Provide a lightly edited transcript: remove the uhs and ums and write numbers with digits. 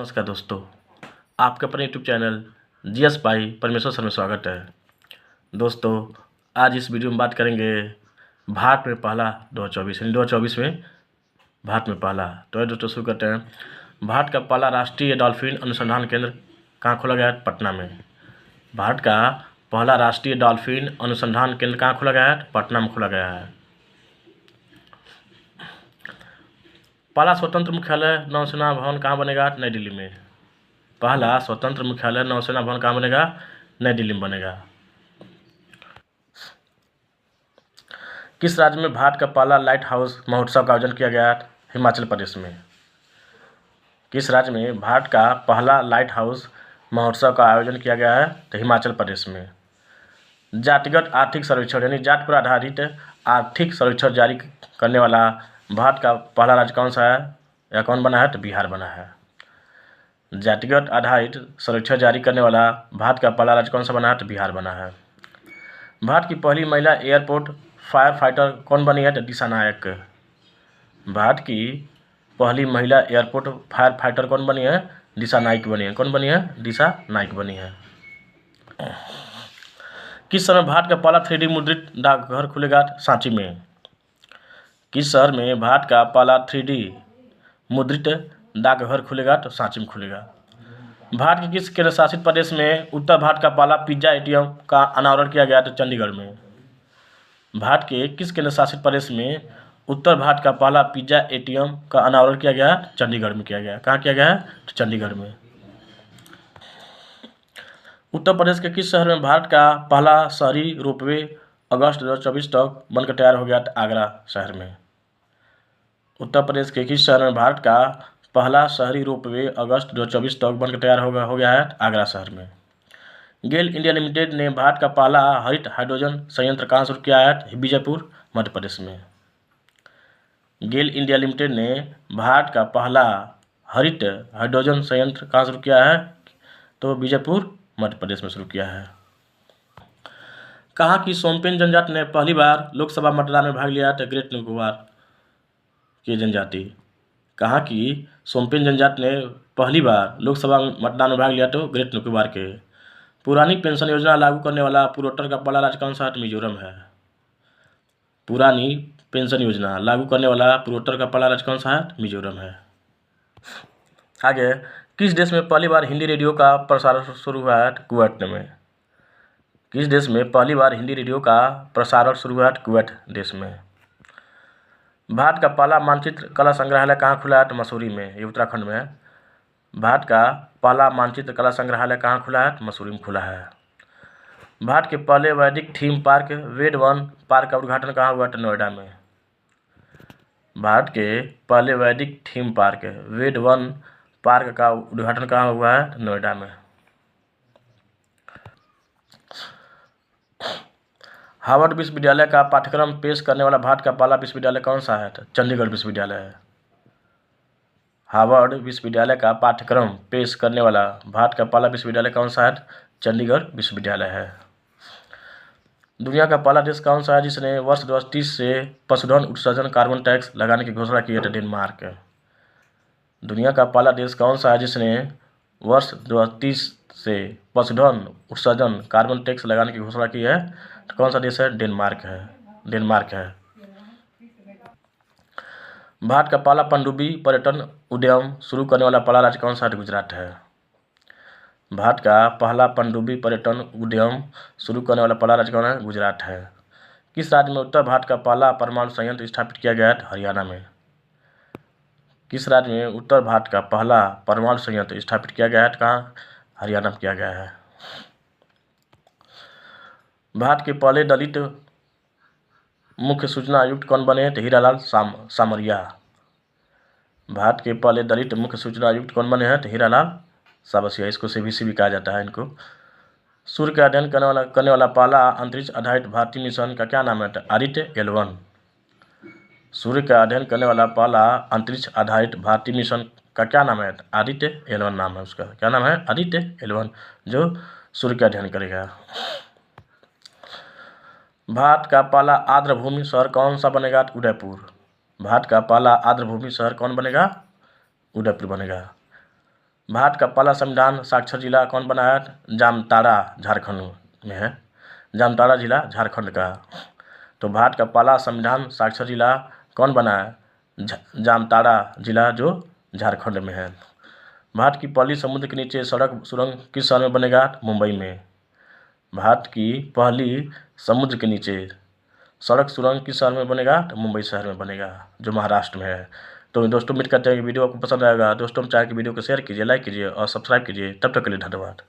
नमस्कार दोस्तों, आपके अपने यूट्यूब चैनल जीएस भाई परमेश्वर सर में स्वागत है। दोस्तों, आज इस वीडियो में बात करेंगे भारत में पहला 2024 यानी 2024 में भारत में पहला। तो ये दोस्तों शुरू करते हैं। भारत का पहला राष्ट्रीय डॉल्फिन अनुसंधान केंद्र कहाँ खोला गया है? पटना में। भारत का पहला राष्ट्रीय डॉल्फिन अनुसंधान केंद्र कहाँ खोला गया है? पटना में खोला गया है। पहला स्वतंत्र मुख्यालय नौसेना भवन कहाँ बनेगा? नई दिल्ली में। पहला स्वतंत्र मुख्यालय नौसेना भवन कहाँ बनेगा? नई दिल्ली में बनेगा। किस राज्य में भारत का पहला लाइट हाउस महोत्सव का आयोजन किया गया है? हिमाचल प्रदेश में। किस राज्य में भारत का पहला लाइट हाउस महोत्सव का आयोजन किया गया है? तो हिमाचल प्रदेश में। जातिगत आर्थिक सर्वेक्षण यानी जाति पर आधारित आर्थिक सर्वेक्षण जारी करने वाला भारत का पहला राज्य कौन सा है या कौन बना है? तो बिहार बना है। जातिगत आधारित सर्वेक्षण जारी करने वाला भारत का पहला राज्य कौन सा बना है? तो बिहार बना है। भारत की पहली महिला एयरपोर्ट फायर फाइटर कौन बनी है? तो दिशा नायक। भारत की पहली महिला एयरपोर्ट फायर फाइटर कौन बनी है? दिशा नायक बनी है। कौन बनी है? दिशा नायक बनी है। किस समय भारत का पहला 3D मुद्रित डाकघर खुलेगा? सांची में। किस शहर में भारत का पहला 3D मुद्रित डाकघर खुलेगा? तो सांची में खुलेगा। भारत के किस केंद्र शासित प्रदेश में उत्तर भारत का पहला पिज्जा एटीएम का अनावरण किया गया? तो चंडीगढ़ में। भारत के किस केंद्र शासित प्रदेश में उत्तर भारत का पहला पिज्जा एटीएम का अनावरण किया गया? चंडीगढ़ में किया गया। कहाँ किया गया है? तो चंडीगढ़ में। उत्तर प्रदेश के किस शहर में भारत का पहला शहरी रोपवे अगस्त 2024 तक बनकर तैयार हो गया? तो आगरा शहर में। उत्तर प्रदेश के किस शहर में भारत का पहला शहरी रोपवे अगस्त 2024 तक बनकर तैयार हो गया है? आगरा शहर में। गेल इंडिया लिमिटेड ने भारत का पहला हरित हाइड्रोजन संयंत्र कहाँ शुरू किया है? विजयपुर मध्य प्रदेश में। गेल इंडिया लिमिटेड ने भारत का पहला हरित हाइड्रोजन संयंत्र कहाँ शुरू किया है? तो विजयपुर मध्य प्रदेश में शुरू किया है। कहाँ की सोमपेन जनजाति ने पहली बार लोकसभा मतदान में भाग लिया? तो ग्रेट निकोबार की जनजाति। कहाँ की सोमपेन जनजाति ने पहली बार लोकसभा मतदान में भाग लिया? तो ग्रेट निकोबार के। पुरानी पेंशन योजना लागू करने वाला पूर्वोत्तर का पहला राज्य कौन सा है? मिजोरम है। पुरानी पेंशन योजना लागू करने वाला पूर्वोत्तर का पहला राज्य कौन सा है? मिजोरम है। आगे, किस देश में पहली बार हिंदी रेडियो का प्रसारण शुरू हुआ है? कुवैत में। किस देश में पहली बार हिंदी रेडियो का प्रसारण शुरू हुआ है? कुवैत देश में। भारत का पहला मानचित्र कला संग्रहालय कहाँ खुला है? तो मसूरी में, ये उत्तराखंड में है। भारत का पहला मानचित्र कला संग्रहालय कहाँ खुला है? तो मसूरी में खुला है। भारत के पहले वैदिक थीम पार्क वेद वन पार्क का उद्घाटन कहाँ हुआ? तो नोएडा में। भारत के पहले वैदिक थीम पार्क वेद वन पार्क का उद्घाटन कहाँ हुआ है? तो नोएडा में। हार्वर्ड विश्वविद्यालय का पाठ्यक्रम पेश करने वाला भारत का पहला विश्वविद्यालय कौन सा है? तो चंडीगढ़ विश्वविद्यालय है। हार्वर्ड विश्वविद्यालय का पाठ्यक्रम पेश करने वाला भारत का पहला विश्वविद्यालय कौन सा है? चंडीगढ़ विश्वविद्यालय है। दुनिया का पहला देश कौन सा है जिसने वर्ष 2030 से पशुधन उत्सर्जन कार्बन टैक्स लगाने की घोषणा की है? तो डेनमार्क। दुनिया का पहला देश कौन सा है जिसने वर्ष 2030 से पशुधन उत्सर्जन कार्बन टैक्स लगाने की घोषणा की है? तो कौन सा देश है? डेनमार्क है। डेनमार्क है। भारत का पहला पनडुब्बी पर्यटन उद्यम शुरू करने वाला पहला राज्य कौन सा है? गुजरात है। भारत का पहला पनडुब्बी पर्यटन उद्यम शुरू करने वाला पहला राज्य कौन है? गुजरात है। किस राज्य में उत्तर भारत का पहला परमाणु संयंत्र स्थापित किया गया है? हरियाणा में। किस राज्य में उत्तर भारत का पहला परमाणु संयंत्र स्थापित किया गया है? कहाँ? हरियाणा में किया गया है। भारत के पहले दलित मुख्य सूचना आयुक्त कौन बने? तो हीरालाल सामरिया। भारत के पहले दलित मुख्य सूचना आयुक्त कौन बने हैं? तो हीरालाल सामरिया। इसको CBC भी कहा जाता है इनको। सूर्य का अध्ययन करने वाला पहला अंतरिक्ष आधारित भारतीय मिशन का क्या नाम है? तो आदित्य L1। सूर्य का अध्ययन करने वाला पहला अंतरिक्ष आधारित भारतीय मिशन का क्या नाम है? तो आदित्य L1 नाम है उसका। क्या नाम है? आदित्य L1, जो सूर्य का अध्ययन करेगा। भारत का पहला आर्द्रभूमि शहर कौन सा बनेगा? उदयपुर। भारत का पहला आर्द्रभूमि शहर कौन बनेगा? उदयपुर बनेगा। भारत का पहला संविधान साक्षर जिला कौन बनाया? जामताड़ा, झारखंड में है। जामताड़ा जिला झारखंड का। तो भारत का पहला संविधान साक्षर जिला कौन बनाया? जामताड़ा जिला जो झारखंड में है। भारत की पहली समुद्र के नीचे सड़क सुरंग किस शहर में बनेगा? मुंबई में। भारत की पहली समुद्र के नीचे सड़क सुरंग किस शहर में बनेगा? मुंबई शहर में बनेगा, जो महाराष्ट्र में है। तो दोस्तों उम्मीद करते हैं कि वीडियो आपको पसंद आएगा। दोस्तों हम चाहे कि वीडियो को शेयर कीजिए, लाइक कीजिए और सब्सक्राइब कीजिए। तब तक के लिए धन्यवाद।